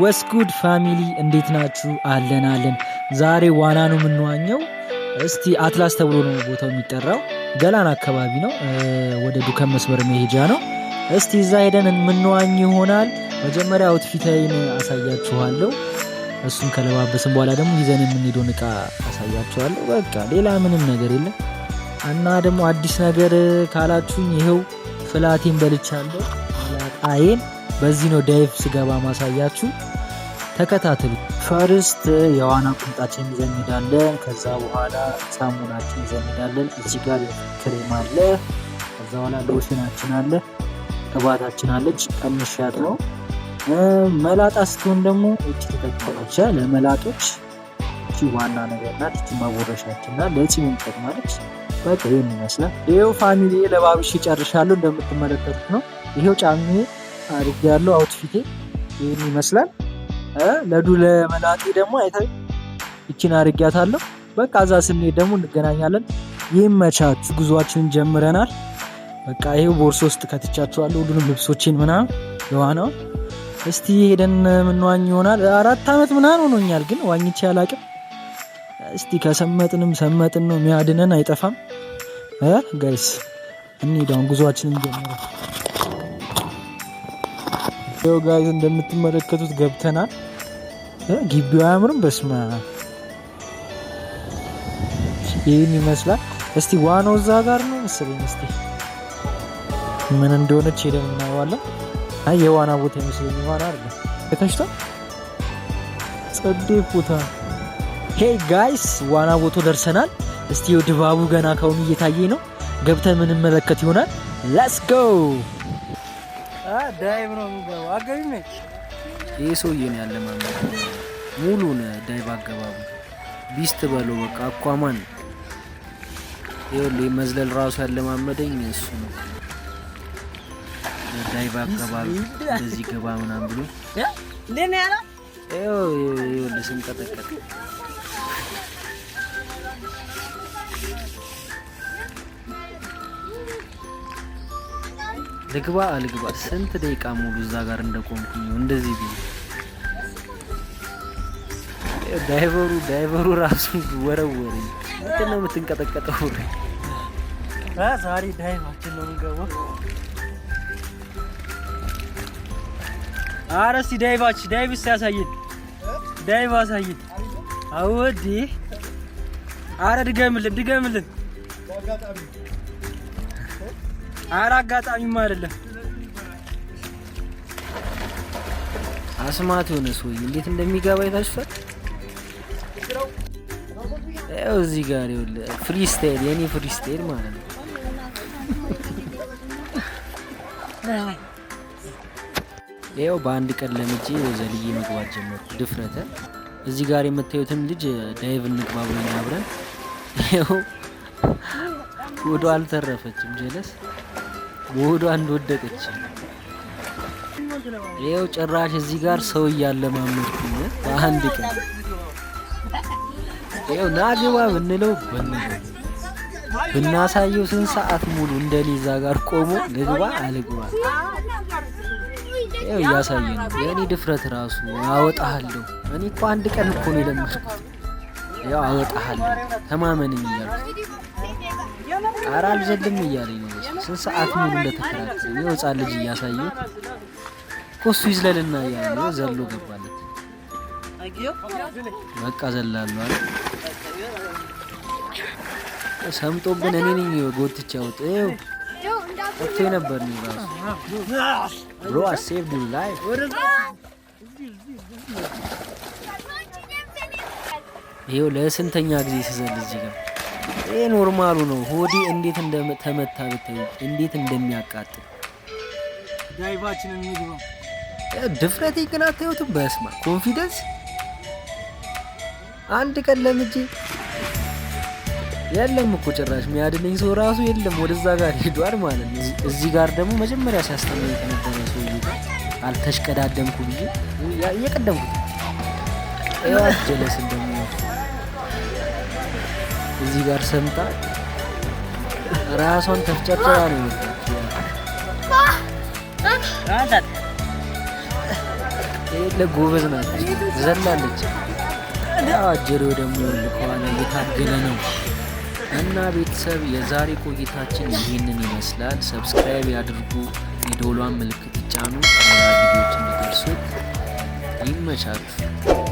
ወስጉድ ፋሚሊ እንዴት ናችሁ? አለን ዛሬ ዋና ነው የምንዋኘው። እስቲ አትላስ ተብሎ ነው ቦታው የሚጠራው። ገላን አካባቢ ነው። ወደ ዱከም መስመር መሄጃ ነው። እስቲ እዛ ሄደን የምንዋኝ ይሆናል። መጀመሪያ አውትፊቴን አሳያችኋለሁ። እሱን ከለባበስን በኋላ ደግሞ ይዘን የምንሄደውን እቃ አሳያችኋለሁ። በቃ ሌላ ምንም ነገር የለም። እና ደግሞ አዲስ ነገር ካላችሁኝ ይሄው ፍላቴን በልቻለሁ። ፍላጣዬን በዚህ ነው ዳይቭ ስገባ ማሳያችሁ። ተከታተሉ። ፈርስት የዋና ቁምጣችን ይዘን እንሄዳለን። ከዛ በኋላ ሳሙናችን ይዘን እንሄዳለን። እዚህ ጋር ክሬም አለ። ከዛ በኋላ ሎሽናችን አለ። ቅባታችን አለች። ቀንሻት ነው። መላጣ ስትሆን ደግሞ እቺ ተጠቅማለች። ለመላጦች እቺ ዋና ነገር ናት። እቺ ማቦረሻችንና ለጺም ተጠቅማለች። በቃ ይሄን ይመስላል። ይሄው ፋሚሊ ለባብሽ ጨርሻለሁ። እንደምትመለከቱት ነው። ይሄው ጫሜ አሪፍ ያለው አውትፊቴ ይሄን ይመስላል። ለመላጤ ደግሞ አይታይ እቺን አርጊያታለሁ። በቃ እዛ ስንሄድ ደግሞ እንገናኛለን። ይመቻችሁ። ጉዟችንን ጀምረናል። በቃ ይሄው ቦርሳ ውስጥ ከትቻችኋለሁ ሁሉንም ልብሶቼን ምናምን ለዋናው። እስቲ ሄደን ምንዋኝ ይሆናል። 4 አመት ምናምን ሆኖኛል ግን ዋኝቼ አላቅም። እስቲ ከሰመጥንም ሰመጥን ነው የሚያድነን አይጠፋም። ጋይስ እንሂዳውን ጉዟችንን ጀምረናል። ያው ጋይስ እንደምትመለከቱት ገብተናል። ግቢው አያምርም? በስማ ይሄን ይመስላል። እስቲ ዋናው እዛ ጋር ነው መሰለኝ። እስቲ ምን እንደሆነች ሄደን እናየዋለን። አይ የዋና ቦታ ይመስለኝ ዋና አይደለም። ከተሽታ ጸዴ ቦታ። ሄይ ጋይስ ዋና ቦታው ደርሰናል። እስቲ ድባቡ ገና ካሁን እየታየኝ ነው። ገብተን ምን እንመለከት ይሆናል። ሌትስ ጎ። ዳይቭ ነው የሚገባው። አገቢም ይሄ ሰውዬ ነው ያለ ማለት ሙሉን ዳይቭ አገባቡ ቢስት በለው በቃ አኳማን ይኸውልህ መዝለል ራሱ ያለማመደኝ እሱ ነው። ዳይቭ አገባቡ እንደዚህ ገባ ምናምን ብሎ ለኔ ያላ ይኸውልህ ስንቀጠቀጥ ልግባ አልግባ ስንት ደቂቃ ሙሉ እዛ ጋር እንደቆምኩኝ እንደዚህ ቢል ዳይቨሩ ራሱ ወረወረኝ። እንትን ነው የምትንቀጠቀጠው። ዛሬ ዳይቫችን ነው የምንገባው። ኧረ እስኪ ዳይቭ ያሳየን። ዳይቭ አሳየን። አወዲ ኧረ ድገምልን። ኧረ አጋጣሚማ አይደለም። አስማት የሆነ ሰውዬ እንዴት እንደሚገባ ይታሽፋል። ያው እዚህ ጋር ይኸውልህ ፍሪስታይል የኔ ፍሪስታይል ማለት ነው። ያው በአንድ ቀን ለምጄ ዘልዬ መግባት ጀመርኩ። ድፍረተ እዚህ ጋር የምታዩትን ልጅ ዳይቭ እንግባ ብሎኝ አብረን ያው ወዶ አልተረፈችም። ጀለስ ወዶ እንደወደቀች ያው ጭራሽ እዚህ ጋር ሰው እያለማመድኩኝ በአንድ ቀን ያው ናግባ ብንለው ብናሳየው ስንት ሰዓት ሙሉ እንደኔ እዛ ጋር ቆሞ ልግባ አልግባ ያው እያሳየኝ ነው። የኔ ድፍረት ራሱ አወጣሃለሁ። እኔ እኮ አንድ ቀን እኮ ነው የለመድኩት። ያው አወጣሃለሁ ተማመንኝ እያልኩት ኧረ አልዘልም እያለኝ ነው። ስንት ሰዓት ሙሉ እንደተከራከረ ያው ሕፃን ልጅ እያሳየው ኮሱ ይዝለልና እያለ ዘሎ ገባለት። በቃ ዘላሉ አይደል ሰምጦብን እኔ ነኝ ጎትቼ አውጥቼው ወጥቶ ነበር ነው ራሱ ብሮ አሴቭ ዱ ላይፍ። ይሄው ለስንተኛ ጊዜ ሲዘል እዚህ ጋር ይሄ ኖርማሉ ነው። ሆዲ እንዴት እንደተመታ ብታይ እንዴት እንደሚያቃጥል ዳይቫችንን ይግባ። ድፍረቴ ግን አታዩትም? በስማ ኮንፊደንስ አንድ ቀን ለምጄ የለም እኮ ጭራሽ የሚያድነኝ ሰው ራሱ የለም። ወደዛ ጋር ሄዷል ማለት ነው። እዚህ ጋር ደግሞ መጀመሪያ ሲያስተምረኝ የነበረ ሰውዬ አልተሽቀዳደምኩ ብዬ እየቀደምኩት ጀለስን ደግሞ እዚህ ጋር ሰምታ ራሷን ተፍጨርጭራ ነው የመጣችው። ለጎበዝ ናት ዘላለች። አጀሬው ደግሞ ከኋላ እየታገለ ነው። እና ቤተሰብ የዛሬ ቆይታችን ይህንን ይመስላል። ሰብስክራይብ ያድርጉ፣ የደወሏን ምልክት ይጫኑ፣ ሌላ ቪዲዮዎች እንዲደርሱ። ይመቻችሁ።